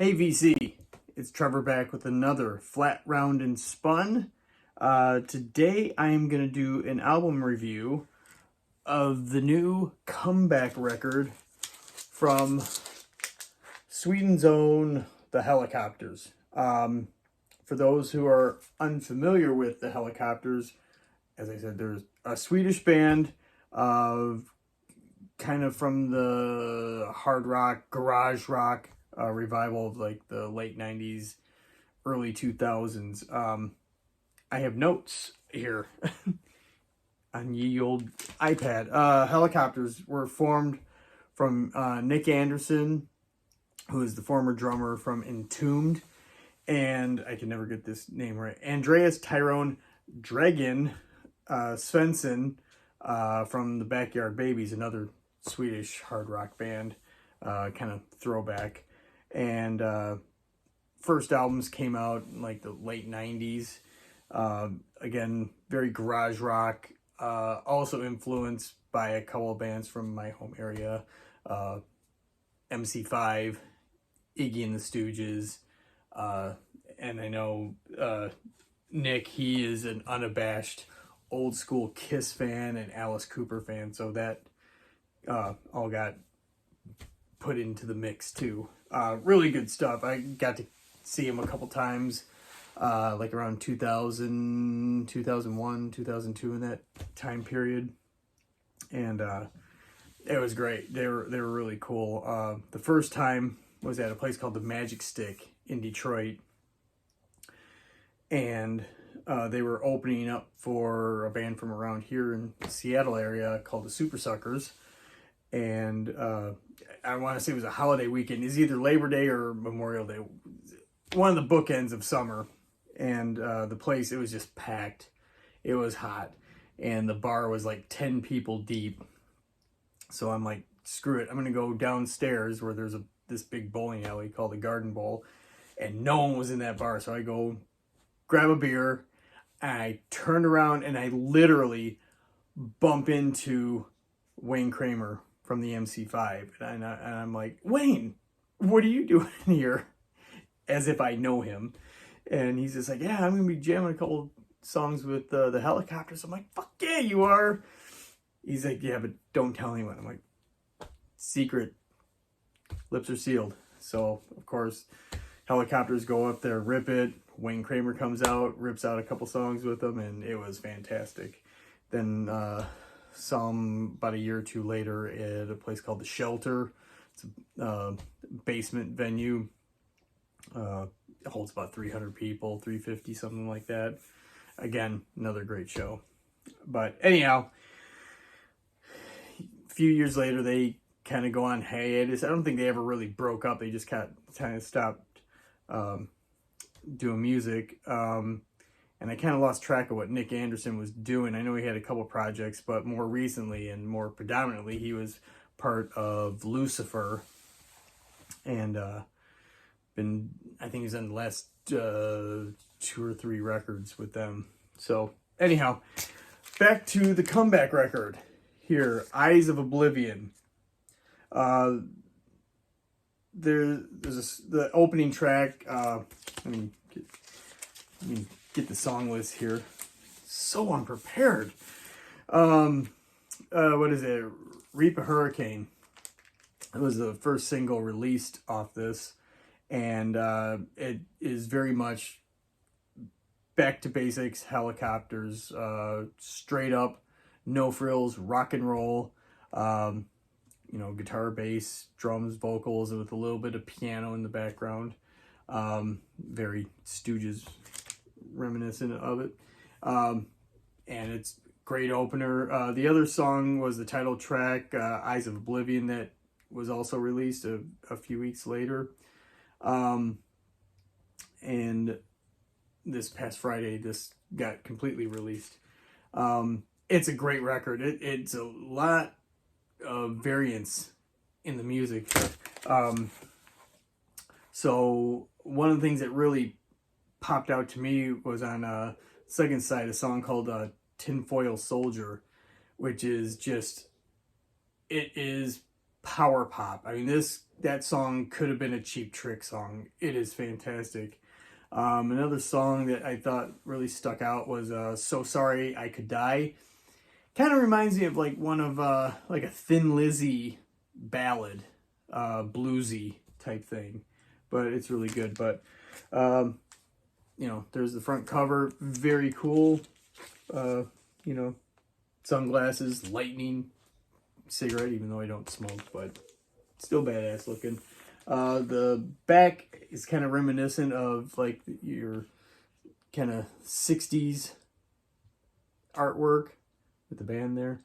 Hey VC, it's Trevor back with another Flat, Round, and Spun. Today I am going to do an album review of the new comeback record from Sweden's own the Hellacopters. For those who are unfamiliar with the Hellacopters, as I said, there's a Swedish band of kind of from the hard rock, garage rock revival of like the late 90s, early 2000s. I have notes here on ye old iPad. Hellacopters were formed from Nick Anderson, who is the former drummer from Entombed, and I can never get this name right, Andreas Tyrone Dragon Svensson from the Backyard Babies, another Swedish hard rock band, kind of throwback. And first albums came out in like the late 90s. Again, very garage rock, also influenced by a couple of bands from my home area, MC5, Iggy and the Stooges, and I know Nick, he is an unabashed old school Kiss fan and Alice Cooper fan, so that all got put into the mix too. Really good stuff. I got to see him a couple times, like around 2000, 2001, 2002, in that time period, and it was great. They were really cool. The first time was at a place called the Magic Stick in Detroit, and they were opening up for a band from around here in the Seattle area called the Super Suckers. And I want to say it was a holiday weekend. It's either Labor Day or Memorial Day, one of the bookends of summer. And the place, it was just packed. It was hot, and the bar was like 10 people deep. So I'm like, screw it, I'm gonna go downstairs where there's this big bowling alley called the Garden Bowl, and no one was in that bar. So I go grab a beer, and I turned around and I literally bump into Wayne Kramer from the MC5, and I'm like, Wayne, what are you doing here? As if I know him. And he's just like, yeah, I'm gonna be jamming a couple songs with the Hellacopters. I'm like, fuck yeah, you are. He's like, yeah, but don't tell anyone. I'm like, secret, lips are sealed. So of course, Hellacopters go up there, rip it. Wayne Kramer comes out, rips out a couple songs with them, and it was fantastic. Then saw him about a year or two later at a place called The Shelter. It's a basement venue. It holds about 300 people, 350, something like that. Again, another great show. But anyhow, a few years later, they kind of go on hiatus. I don't think they ever really broke up. They just kind of stopped doing music. And I kind of lost track of what Nick Anderson was doing. I know he had a couple projects, but more recently and more predominantly, he was part of Lucifer. And I think he's on the last 2 or 3 records with them. So anyhow, back to the comeback record here, Eyes of Oblivion. There's the opening track. Let me get the song list here. So unprepared. What is it? Reap a Hurricane. It was the first single released off this, and it is very much back to basics Hellacopters, straight up, no frills, rock and roll. Guitar, bass, drums, vocals, with a little bit of piano in the background. Very Stooges reminiscent of it. And it's great opener. The other song was the title track, Eyes of Oblivion, that was also released a few weeks later. And this past Friday, this got completely released. It's a great record. It's a lot of variance in the music. So one of the things that really popped out to me was on second side, a song called Tinfoil Soldier, which is just, it is power pop. I mean, that song could have been a Cheap Trick song. It is fantastic. Another song that I thought really stuck out was So Sorry I Could Die. Kind of reminds me of like one of like a Thin Lizzy ballad, bluesy type thing, but it's really good. But you know, there's the front cover, very cool. You know, sunglasses, lightning, cigarette, even though I don't smoke, but still badass looking. The back is kind of reminiscent of like your kind of 60s artwork with the band there,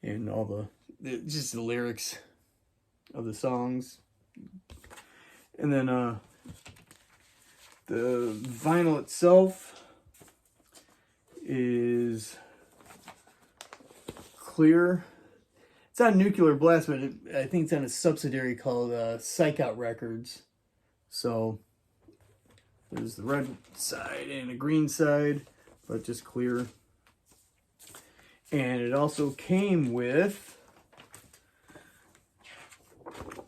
and all just the lyrics of the songs. And then the vinyl itself is clear. It's on Nuclear Blast, but I think it's on a subsidiary called Psych Out Records. So there's the red side and a green side, but just clear. And it also came with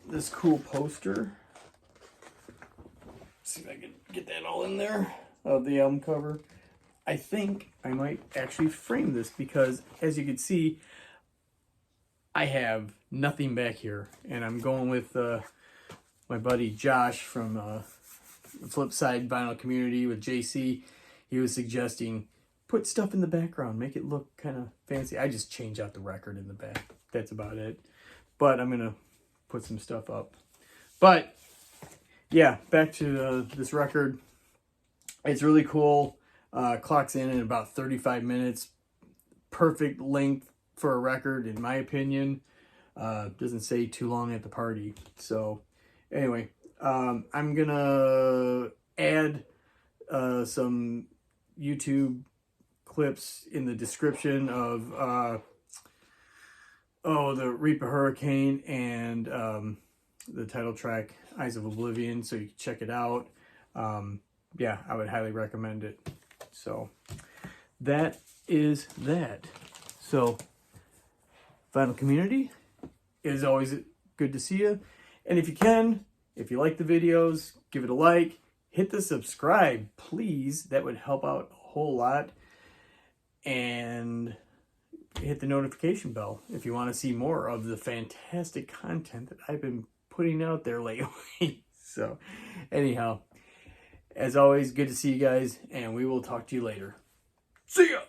this cool poster. Let's see if I can get that all in there, of the album cover. I think I might actually frame this because, as you can see, I have nothing back here. And I'm going with my buddy Josh from the Flipside Vinyl Community with JC. He was suggesting, put stuff in the background, make it look kind of fancy. I just change out the record in the back. That's about it. But I'm going to put some stuff up. But yeah, back to this record. It's really cool. Clocks in about 35 minutes. Perfect length for a record, in my opinion. Doesn't say too long at the party. So anyway, I'm going to add some YouTube clips in the description of the Reaper Hurricane and the title track Eyes of Oblivion, so you can check it out. Yeah, I would highly recommend it. So that is that. So Vinyl Community, it is always good to see you. And if you can, if you like the videos, give it a like, hit the subscribe, please. That would help out a whole lot. And hit the notification bell if you want to see more of the fantastic content that I've been putting out there lately. So anyhow, as always, good to see you guys, and we will talk to you later. See ya!